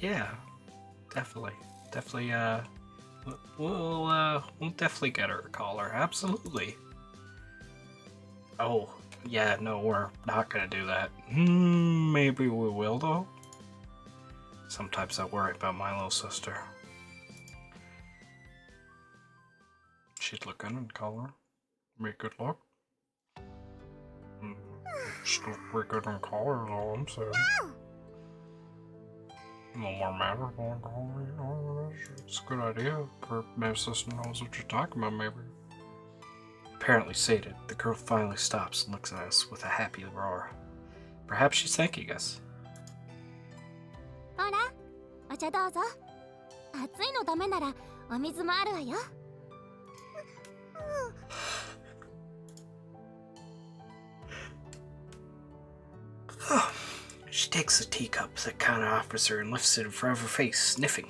Yeah, definitely. Definitely, we'll definitely get her a collar. Absolutely. Oh, yeah, no, we're not gonna do that. Maybe we will, though. Sometimes I worry about my little sister. She'd look good in collar. Make good luck. She'd look pretty good in collar, is all I'm saying. No more matter. It's a good idea. Her sister knows what you're talking about, maybe. Apparently sated, the girl finally stops and looks at us with a happy roar. Perhaps she's thanking us. ほら、お茶どうぞ。暑いのダメならお水もあるわよ。She takes the teacup that Kana offers her and lifts it in front of her face, sniffing.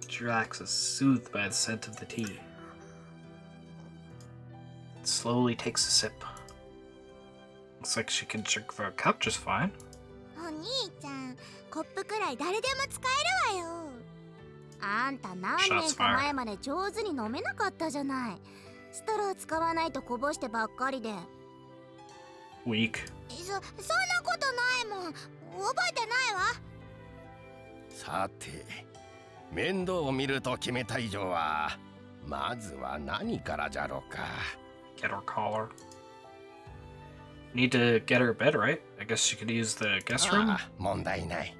She relaxes, soothed by the scent of the tea. Slowly takes a sip. Looks like she can drink from a cup just fine. お兄ちゃん、コップくらい誰でも使えるわよ。あんた何年か前まで上手に飲めなかったじゃない。ストロー使わないとこぼしてばっかりで。Weak. そんなことないもん。覚えてないわ。さて、面倒を見ると決めた以上は、まずは何からじゃろうか。Get her collar. Need to get her a bed, right? I guess she could use the guest room? 問題ない。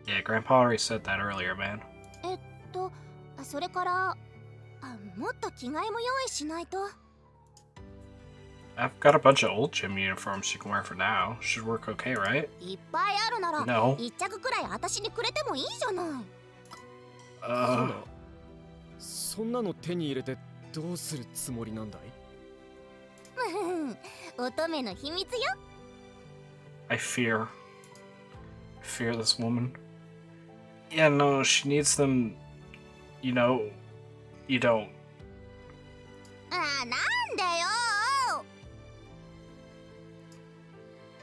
Yeah, Grandpa already said that earlier, man. それから、もっと着替えも用意しないと。I've got a bunch of old gym uniforms she can wear for now. Should work okay, right? いっぱいあるなら、 No. 一着くらい私にくれてもいいじゃない。そんなの手に入れてどうするつもりなんだい？乙女の秘密よ。I fear this woman. Yeah, no, she needs them. You know, you don't. なんでよ。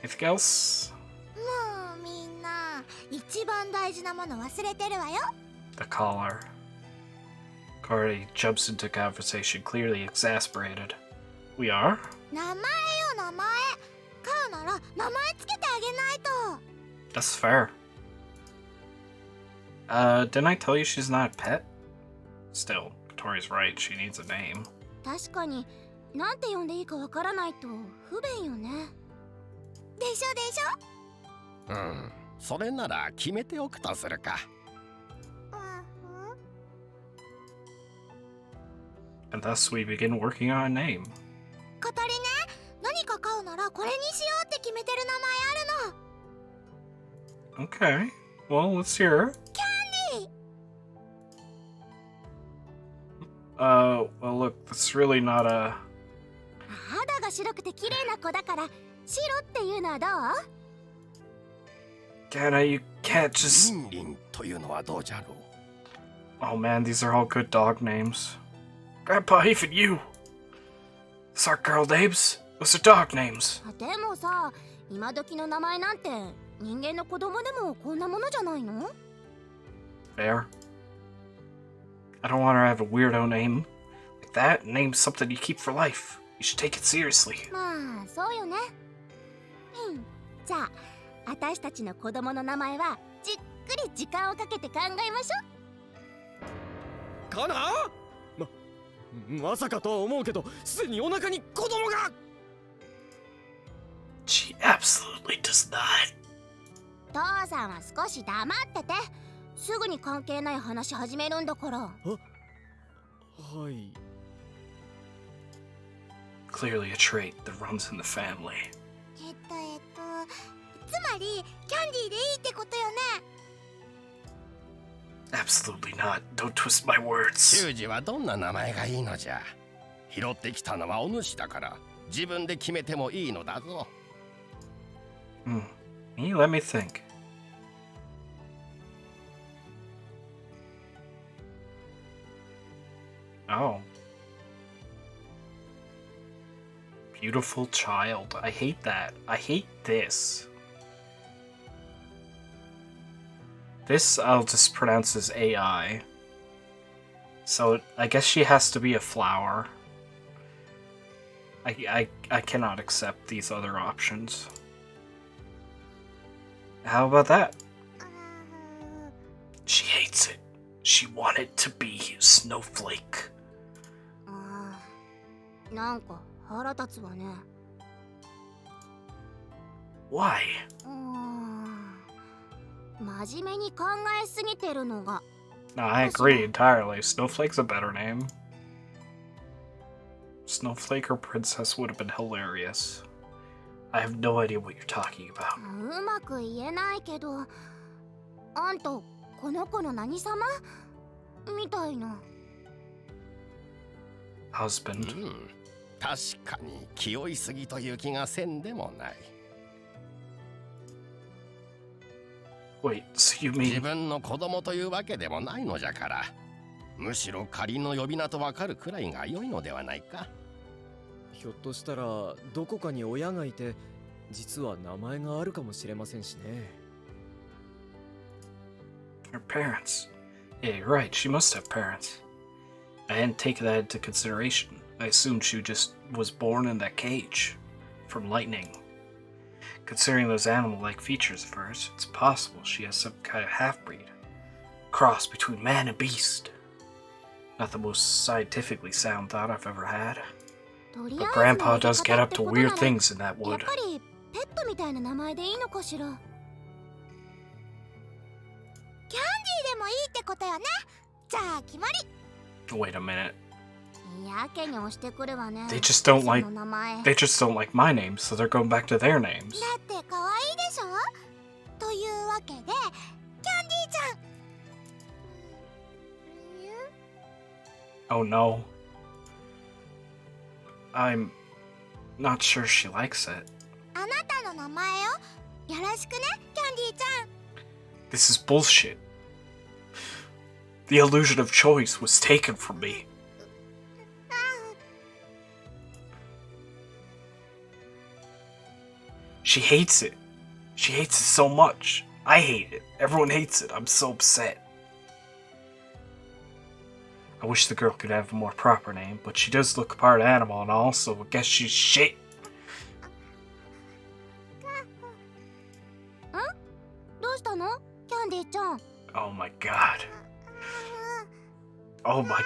Anything else? もうみんな一番大事なもの忘れてるわよ。 The collar. Corey jumps into conversation, clearly exasperated. We are? 名前よ、名前。飼うなら名前つけてあげないと。 That's fair. Didn't I tell you she's not a pet? Still, Tori's right. She needs a name. 確かに、なんて呼んでいいかわからないと不便よね。でしょでしょ。それなら決めておくとするか。And thus we begin working on a name. 小鳥ね、何か飼うならこれにしようって決めてる名前あるの。 Okay. Well, let's hear her. Well, look, that's really not a... 肌が白くて綺麗な子だから白っていうのはどう？ Ganna, you can't just... リンリンというのはどうじゃろう。 Oh man, these are all good dog names. Grandpa, even you! Those aren't girl names. Those are dog names. でもさ、今時の名前なんて人間の子供でもこんなものじゃないの？ Fair. I don't want her to have a weirdo name like that. Name something you keep for life. You should take it seriously. まあ、そうよね。じゃあ、私たちの子供の名前はじっくり時間をかけて考えましょう。かな？まさかとは思うけど、すでにお腹に子供が。 She absolutely does not. 父さんは少し黙ってて。すぐに関係ない話始めるんだから。はい。 Clearly a trait that runs in the family. つまりキャンディーでいいってことよね。 Absolutely not. Don't twist my words. 修二はどんな名前がいいのじゃ。拾ってきたのはお主だから自分で決めてもいいのだぞ。Can you let me think? Oh. Beautiful child. I hate that. I hate this. This I'll just pronounce as AI. So I guess she has to be a flower. I cannot accept these other options. How about that? She hates it. She wanted to be a snowflake. なんか腹立つわね。Why? 真面目に考えすぎてるのが。No, I agree entirely. Snowflake's a better name. Snowflake or Princess would have been hilarious. I have no idea what you're talking about. うまく言えないけど、あんたこの子の何様みたいな。Husband. 確かに気負いすぎという気がせんでもない。Wait, so you 自 mean 分の子供というわけでもないのじゃから、むしろ仮の呼び名とわかるくらいが良いのではないか。ひょっとしたらどこかに親がいて、実は名前があるかもしれませんしね。her parents? Yeah, you're right. She must have parents. I hadn't taken that into consideration. I assumed she just was born in that cage from lightning. Considering those animal-like features of hers, it's possible she has some kind of half-breed. Cross between man and beast. Not the most scientifically sound thought I've ever had. But Grandpa does get up to weird things in that やっ wood. ぱりペットみたいな名前でいいのかしら。キャンディーでもいいってことよね。じゃあ決まり。 Wait a minute. やけに押してくるわね。 They just don't そ like の名前。 they just don't like my name, so they're going back to their names. だって可愛いでしょ。というわけで、キャンディーちゃん。Oh no. I'm not sure she likes it. あなたの名前よ。よろしくね、キャンディーちゃん。 This is bullshit. The illusion of choice was taken from me. She hates it. She hates it so much. I hate it. Everyone hates it. I'm so upset. I wish the girl could have a more proper name, but she does look part animal and all, so I guess she's shit. どうしたの、キャンディーちゃん。 Oh my god. Oh my...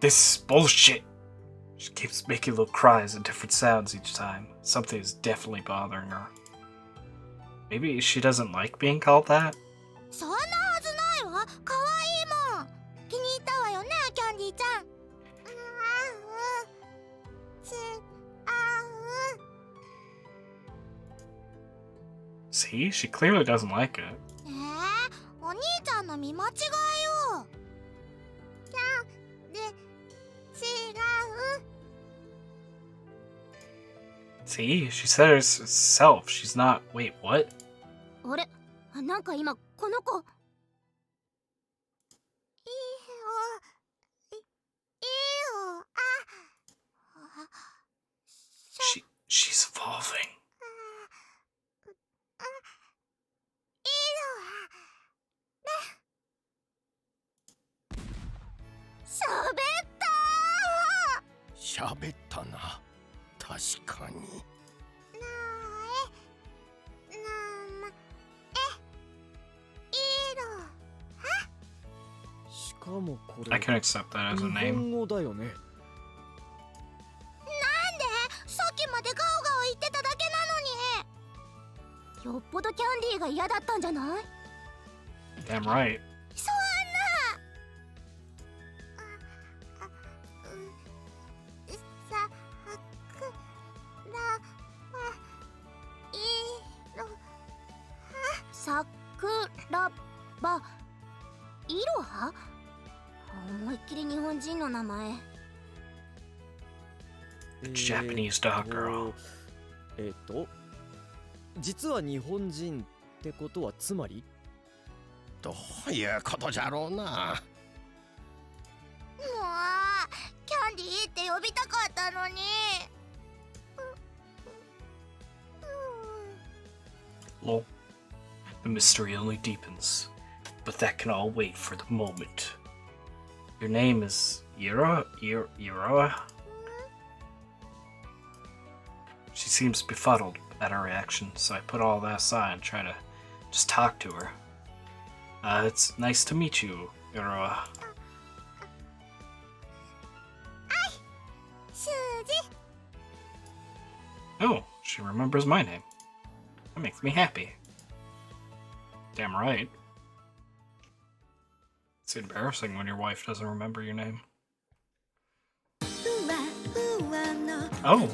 This is bullshit. She keeps making little cries and different sounds each time. Something is definitely bothering her. Maybe she doesn't like being called that? そんなはずないわ。可愛いもん。気に入ったわよね、キャンディーちゃん。See? She clearly doesn't like it. お兄ちゃんの見間違いよ。キャンデ違う。 See? She said it herself. She's not... Wait, what? あれ、なんか今この子。She's evolving. 喋ったな。確かに。しかもこ I れ can accept that as a 日 name. 本語だよね。なんでさっきまでガオガオ言ってただけなのに。よっぽどキャンディーが嫌だったんじゃない？ Damn right. そんな。さくらいろさくらばいろは？思いっきり日本人の名前。Japanese dog girl. 実は日本人ってことはつまり？どういうことじゃろうな。もうキャンディーって呼びたかったのに。Lol. The mystery only deepens. but that can all wait for the moment. Your name is Iroha? She seems befuddled at her reaction, so I put all that aside and try to just talk to her. It's nice to meet you, Iroha. Oh, she remembers my name. That makes me happy. Damn right. It's embarrassing when your wife doesn't remember your name. Oh.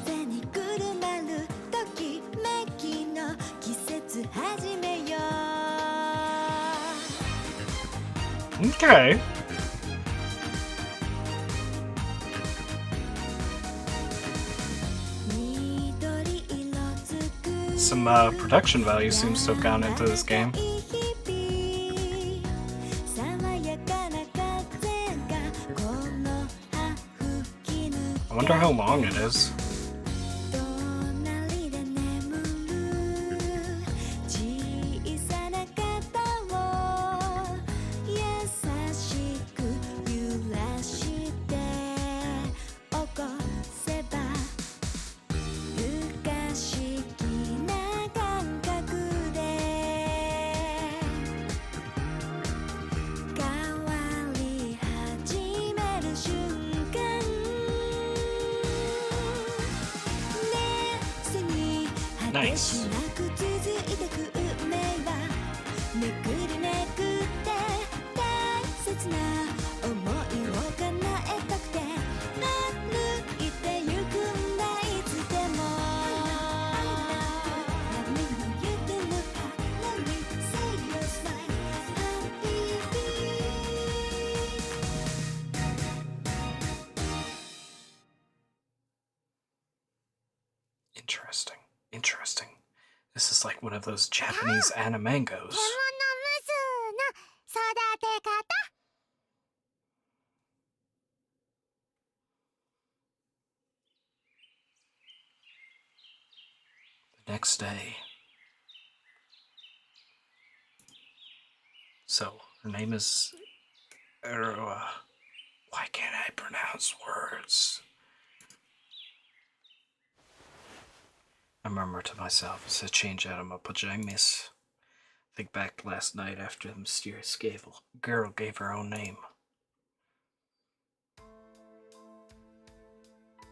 Okay. Some production value seems to have gone into this game. I wonder how long it is. Nice. Interesting. Interesting. This is like one of those Japanese animangos. The next day. So, her name is Iroha. Why can't I pronounce words? I murmur to myself as I change out of my pajamas. Think back last night after the mysterious girl gave her own name.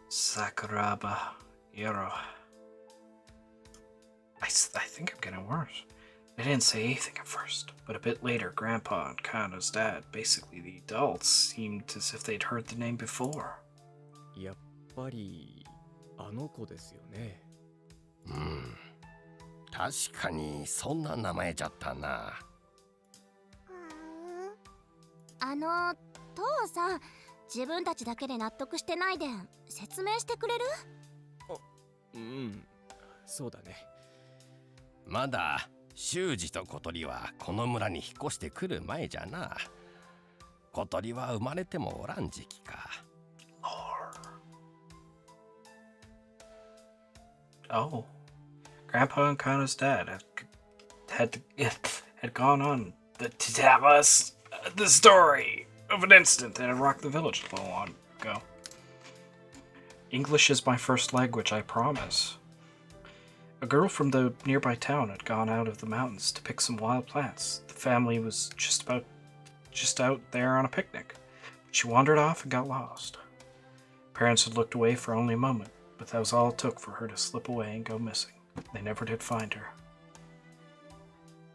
Sakuraba Iroha. I think I'm getting worse. They didn't say anything at first, but a bit later, Grandpa and Kana's dad, basically the adults, seemed as if they'd heard the name before. やっぱりあの子ですよね。確かにそんな名前じゃったな。父さん、自分たちだけで納得してないで説明してくれる？そうだね。まだ修二と小鳥はこの村に引っ越してくる前じゃな。小鳥は生まれてもおらん時期か。Oh, Grandpa and Kana's dad had gone on to tell us the story of an incident that had rocked the village a little long ago. English is my first language, I promise. A girl from the nearby town had gone out of the mountains to pick some wild plants. The family was just out there on a picnic. She wandered off and got lost. Parents had looked away for only a moment, but that was all it took for her to slip away and go missing. They never did find her.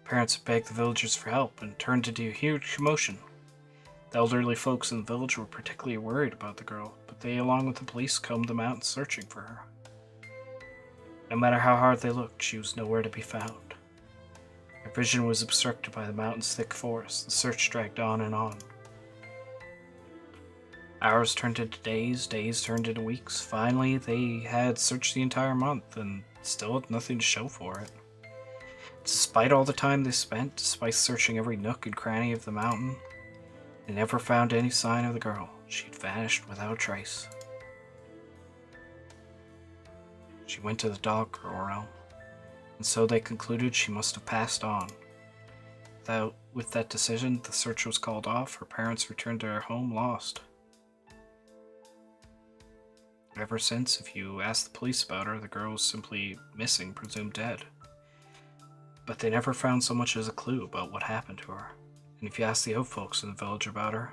Parents had begged the villagers for help and turned into a huge commotion. The elderly folks in the village were particularly worried about the girl, but they, along with the police, combed the mountains searching for her. No matter how hard they looked, she was nowhere to be found. Their vision was obstructed by the mountain's thick forest. The search dragged on and on. Hours turned into days, days turned into weeks. Finally, they had searched the entire month and still had nothing to show for it. Despite all the time they spent, despite searching every nook and cranny of the mountain, they never found any sign of the girl. She'd vanished without a trace. She went to the dog girl realm, and so they concluded she must have passed on, without with that decision, the search was called off. Her parents returned to their home lost. Ever since, if you ask the police about her, the girl was simply missing, presumed dead. But they never found so much as a clue about what happened to her. And if you ask the old folks in the village about her,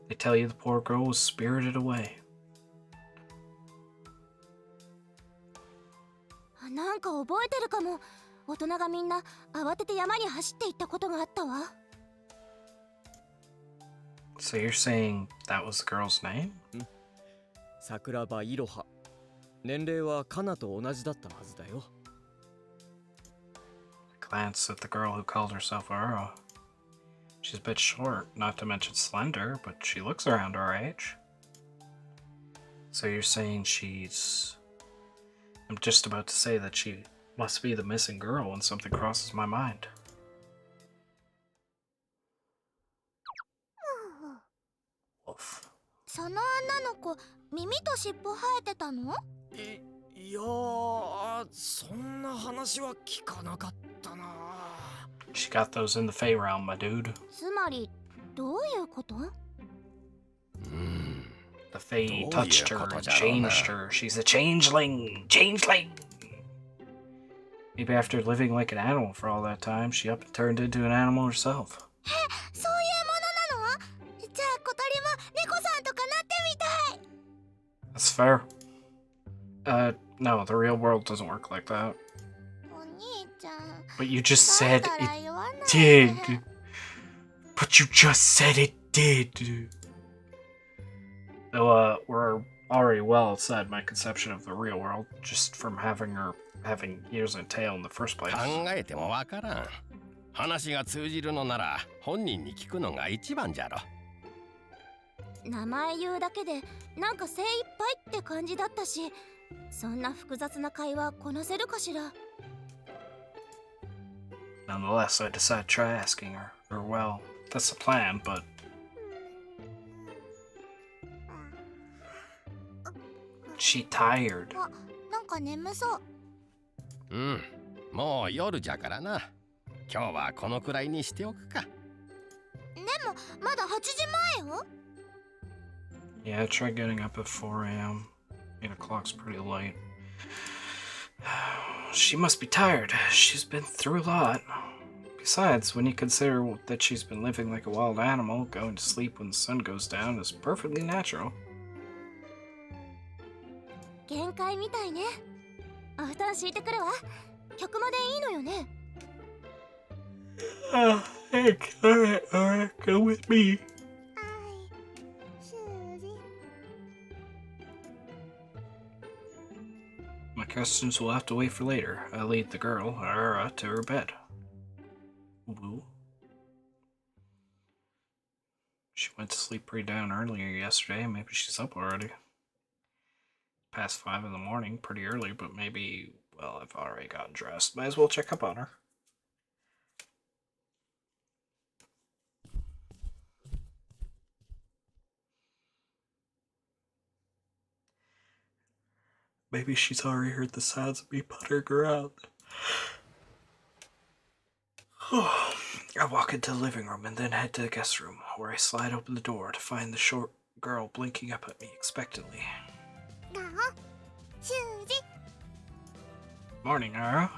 they tell you the poor girl was spirited away. なんか覚えてるかも。大人がみんな慌てて山に走っていったことがあったわ。So you're saying that was the girl's name? 桜庭いろは。年齢はカナと同じだったはずだよ。Glance at the girl who called herself Aurora. She's a bit short, not to mention slender, but she looks around our age. So you're saying she's... I'm just about to say that she must be the missing girl when something crosses my mind. Wolf. その女の子、耳と尻尾生えてたの？いやー、そんな話は聞かなかったな。She got those in the Fey realm, my dude. つまり、どういうこと？ The Fae touched her and changed her. She's a changeling! Changeling! Maybe after living like an animal for all that time, she up and turned into an animal herself. そういうものなの？じゃあ小鳥も猫さんとかなってみたい。 That's fair. No, the real world doesn't work like that. お兄ちゃん。 But you just said だから it 言わないで。 did. But you just said it did. Though, we're already well outside my conception of the real world, just from having her having ears and tail in the first place. 考えてもわからん。話が通じるのなら本人に聞くのが一番じゃろ。名前言うだけでなんか精一杯って感じだったし、そんな複雑な会話こなせるかしら。 Nonetheless, I decide to try asking her. Or, well, that's the plan, but... She tired. あ、なんか眠そう。うん、もう夜じゃからな。今日はこのくらいにしておくか。でもまだ8時前よ。 Yeah, try getting up at 4 a.m. 8 o'clock's pretty late. She must be tired. She's been through a lot. Besides, when you consider that she's been living like a wild animal, going to sleep when the sun goes down is perfectly natural. 限界みたいね。お布団敷いてくるわ。曲までいいのよね。Thanks. Alright, go with me. My questions will have to wait for later. I lead the girl, Aurora, to her bed. Woo. She went to sleep pretty down earlier yesterday. Maybe she's up already. Past 5 in the morning, pretty early, but maybe, well, I've already gotten dressed. Might as well check up on her. Maybe she's already heard the sounds of me puttering around. I walk into the living room and then head to the guest room, where I slide open the door to find the short girl blinking up at me expectantly. Morning, Ara.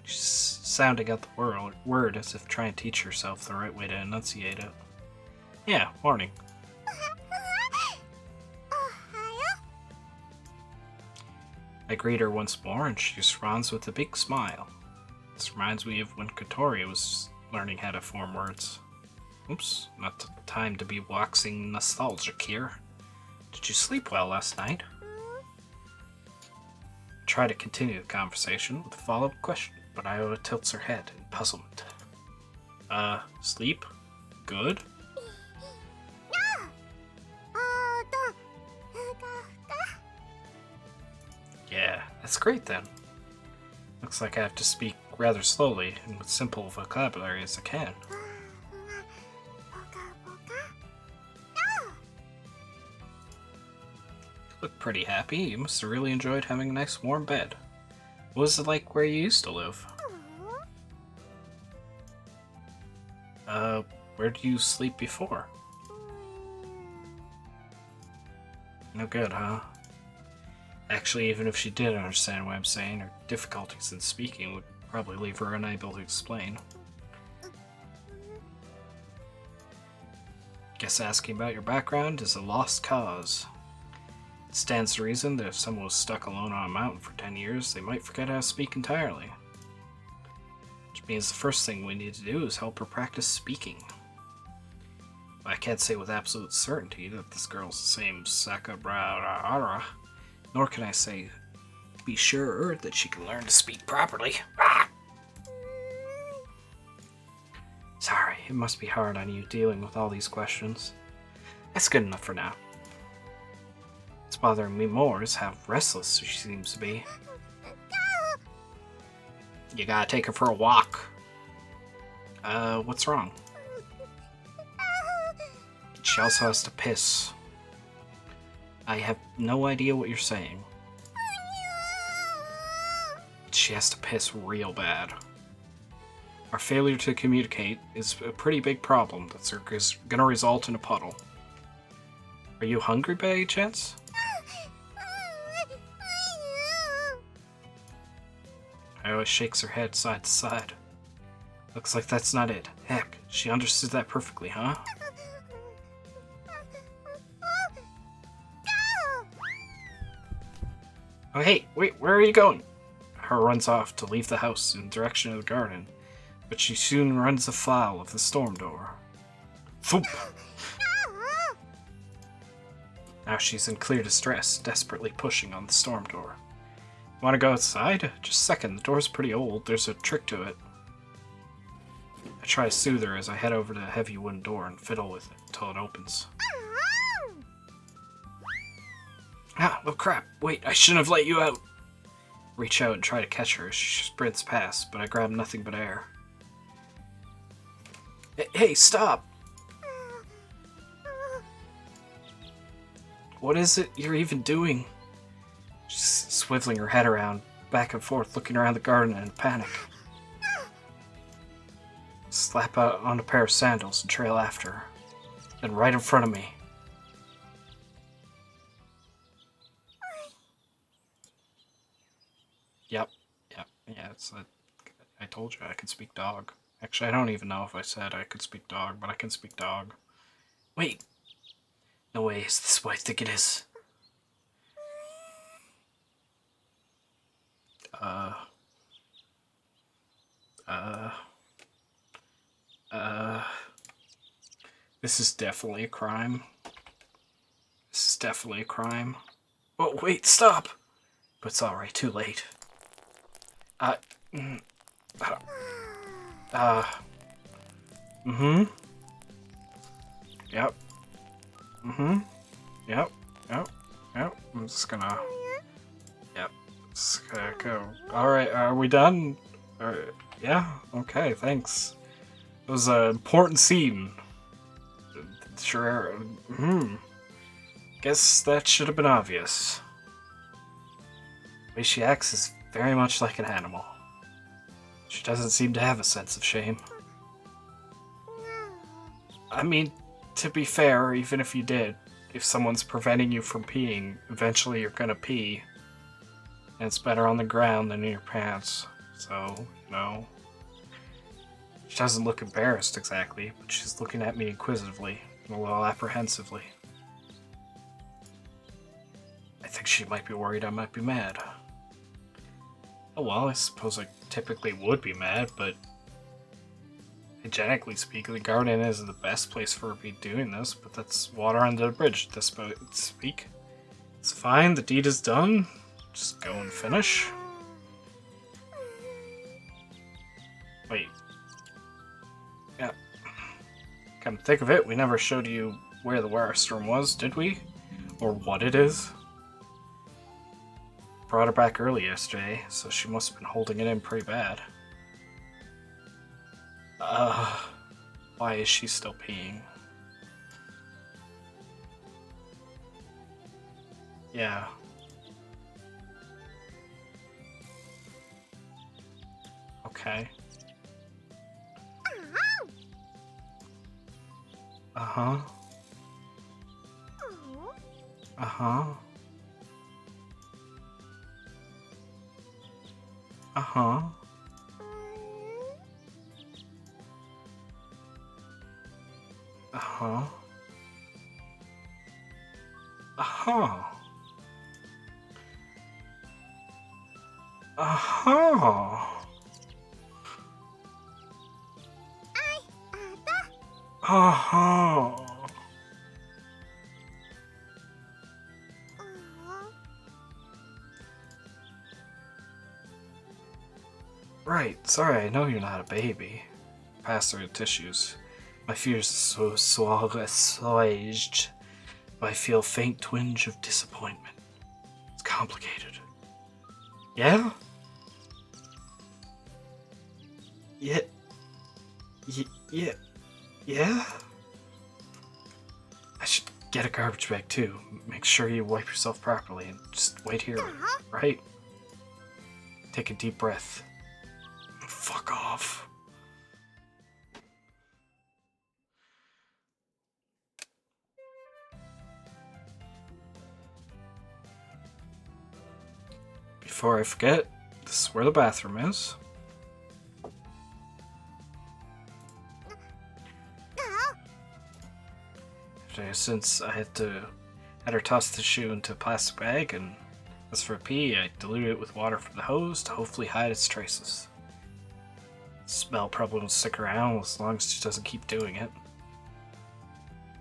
She's sounding out the word as if trying to teach herself the right way to enunciate it. Yeah, morning. I greet her once more and she responds with a big smile. This reminds me of when Kotori was learning how to form words. Oops, not the time to be waxing nostalgic here. Did you sleep well last night? Try to continue the conversation with a follow-up question, but Iowa tilts her head in puzzlement. Sleep? Good? Yeah, that's great then. Looks like I have to speak rather slowly and with simple vocabulary as I can. Look pretty happy. You must have really enjoyed having a nice warm bed. What was it like where you used to live? Where did you sleep before? No good, huh? Actually, even if she did understand what I'm saying, her difficulties in speaking would probably leave her unable to explain. Guess asking about your background is a lost cause. It stands to reason that if someone was stuck alone on a mountain for 10 years, they might forget how to speak entirely. Which means the first thing we need to do is help her practice speaking. I can't say with absolute certainty that this girl's the same Sakabra, nor can I say be sure that she can learn to speak properly. Sorry, it must be hard on you dealing with all these questions. That's good enough for now. What's bothering me more is how restless she seems to be. You gotta take her for a walk. What's wrong? She also has to piss. I have no idea what you're saying. She has to piss real bad. Our failure to communicate is a pretty big problem that's gonna result in a puddle. Are you hungry by any chance? Iowa shakes her head side to side. Looks like that's not it. Heck, she understood that perfectly, huh? Oh hey, wait, where are you going? Her runs off to leave the house in the direction of the garden, but she soon runs afoul of the storm door. Thump! Now she's in clear distress, desperately pushing on the storm door. Want to go outside? Just a second, the door's pretty old, there's a trick to it. I try to soothe her as I head over to the heavy wooden door and fiddle with it until it opens. Ah, oh crap, wait, I shouldn't have let you out! Reach out and try to catch her as she sprints past, but I grab nothing but air. Hey, stop! What is it you're even doing? She's swiveling her head around, back and forth, looking around the garden in a panic. Slap out on a pair of sandals and trail after her. Then right in front of me. Yep. Yeah, I told you I could speak dog. Actually, I don't even know if I said I could speak dog, but I can speak dog. Wait! No way, is this what I think it is? This is definitely a crime. This is definitely a crime. Oh, wait, stop! But it's alright, too late. Yep. Yep. I'm just gonna... Yep. Just gonna go. Alright, are we done? Yeah? Okay, thanks. It was an important scene. Sure. Guess that should have been obvious. The way she acts is very much like an animal. She doesn't seem to have a sense of shame. I mean, to be fair, even if you did, if someone's preventing you from peeing, eventually you're gonna pee. And it's better on the ground than in your pants. So, you know. She doesn't look embarrassed exactly, but she's looking at me inquisitively and a little apprehensively. I think she might be worried I might be mad. Oh well, I suppose I typically would be mad, but hygienically speaking, the garden isn't the best place for her to be doing this, but that's water under the bridge at this speak. It's fine, the deed is done. Just go and finish. Wait. Yeah. Come to think of it, we never showed you where the Warestorm was, did we? Or what it is? Brought her back early yesterday, so she must have been holding it in pretty bad. Why is she still peeing? Yeah. Okay. Uh-huh. Uh-huh. Uh-huh. Uh-huh. Uh-huh. Uh-huh. Uh-huh. Right, sorry, I know you're not a baby. Pass through the tissues. My fears are so assuaged. I feel a faint twinge of disappointment. It's complicated. Yeah? Yeah. Yeah. Yeah? I should get a garbage bag too. Make sure you wipe yourself properly and just wait here, right? Take a deep breath. Fuck off. Before I forget, this is where the bathroom is. Since I had her toss the shoe into a plastic bag, and as for pee, I diluted it with water from the hose to hopefully hide its traces. The smell probably won't stick around as long as she doesn't keep doing it.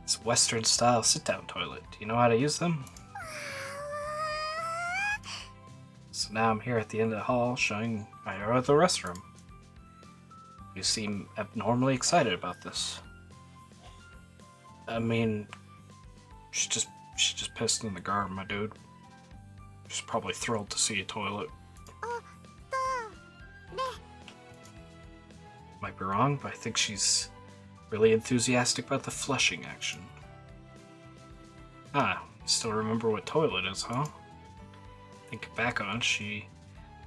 It's a Western style sit-down toilet. Do you know how to use them? So now I'm here at the end of the hall showing my other restroom. You seem abnormally excited about this. I mean, she just pissed in the garden, my dude. She's probably thrilled to see a toilet. Might be wrong, but I think she's really enthusiastic about the flushing action. Ah, you still remember what toilet is, huh? Thinking back on it, she'd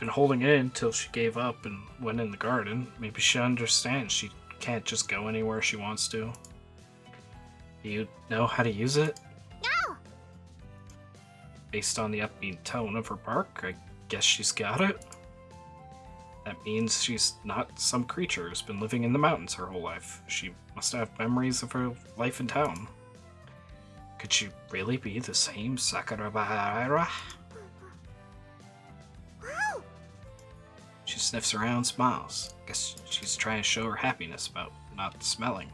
been holding it in until she gave up and went in the garden. Maybe she understands she can't just go anywhere she wants to. Do you know how to use it? No! Based on the upbeat tone of her bark, I guess she's got it. That means she's not some creature who's been living in the mountains her whole life. She must have memories of her life in town. Could she really be the same Sakurabahara? She sniffs around, smiles. Guess she's trying to show her happiness about not smelling.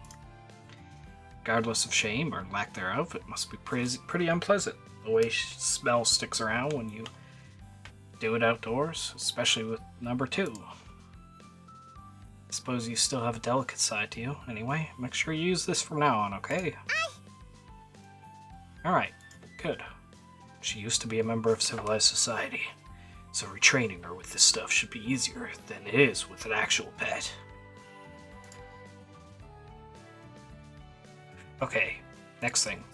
Regardless of shame or lack thereof, it must be pretty unpleasant the way smell sticks around when you do it outdoors, especially with number 2. I suppose you still have a delicate side to you. Anyway, make sure you use this from now on, okay? Alright, good. She used to be a member of civilized society, so retraining her with this stuff should be easier than it is with an actual pet. Okay, next thing.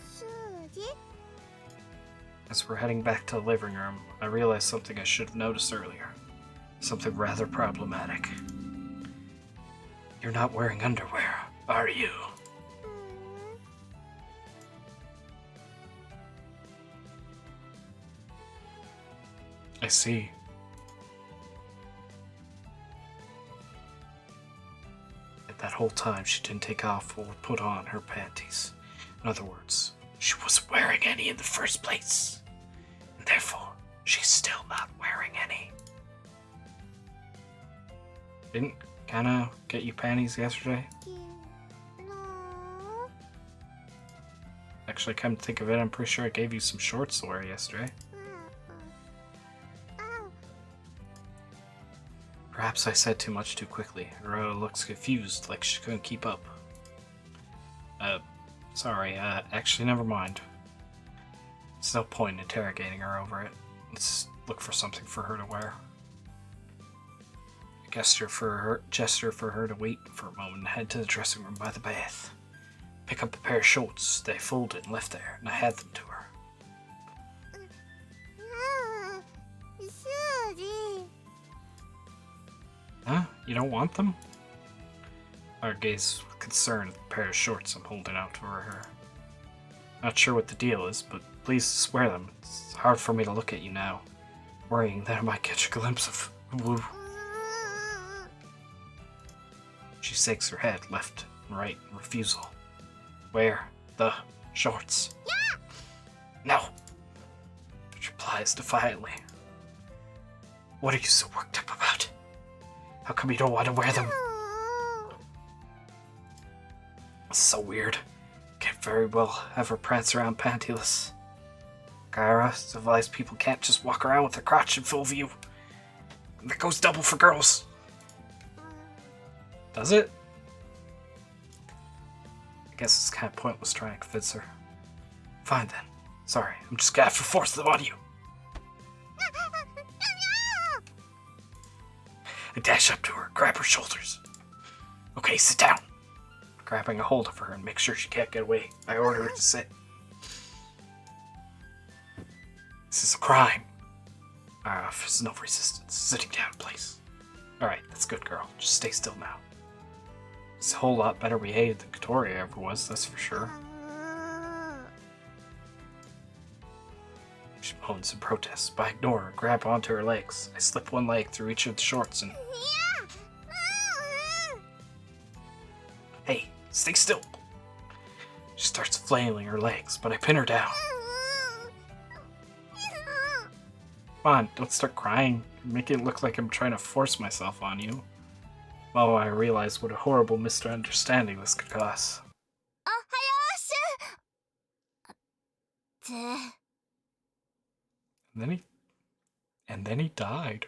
As we're heading back to the living room, I realized something I should have noticed earlier. Something rather problematic. You're not wearing underwear, are you? I see. And that whole time she didn't take off or put on her panties. In other words, she wasn't wearing any in the first place. And therefore, she's still not wearing any. Didn't kinda get you panties yesterday? Actually, come to think of it, I'm pretty sure I gave you some shorts to wear yesterday. Perhaps I said too much too quickly. Rhoda looks confused, like she couldn't keep up. Sorry, actually never mind. There's no point in interrogating her over it. Let's look for something for her to wear. I gesture for her to wait for a moment and head to the dressing room by the bath. Pick up a pair of shorts they folded and left there, and I hand them to her. You don't want them? I gazed with concern at the pair of shorts I'm holding out for her. Not sure what the deal is, but please just wear them. It's hard for me to look at you now, worrying that I might catch a glimpse of woo. She shakes her head left and right in refusal. Wear the shorts. Yeah! No! She replies defiantly. What are you so worked up about? How come you don't want to wear them? It's so weird. Can't very well ever prance around pantyless. Gyra civilized people can't just walk around with their crotch in full view. That goes double for girls. Does it? I guess it's kind of pointless trying to convince her. Fine then. Sorry, I'm just gonna have to force them on you. I dash up to her, grab her shoulders. Okay, sit down. Grabbing a hold of her and make sure she can't get away, I order her to sit. This is a crime. There's no resistance. Sitting down, please. Alright, that's good, girl. Just stay still now. It's a whole lot better behaved than Katoria ever was, that's for sure. She moans and protests, but I ignore her, grab onto her legs. I slip one leg through each of the shorts and... Hey, stay still! She starts flailing her legs, but I pin her down. Come on, don't start crying. You're making it look like I'm trying to force myself on you. Well, I realize what a horrible misunderstanding this could cause. And then he died.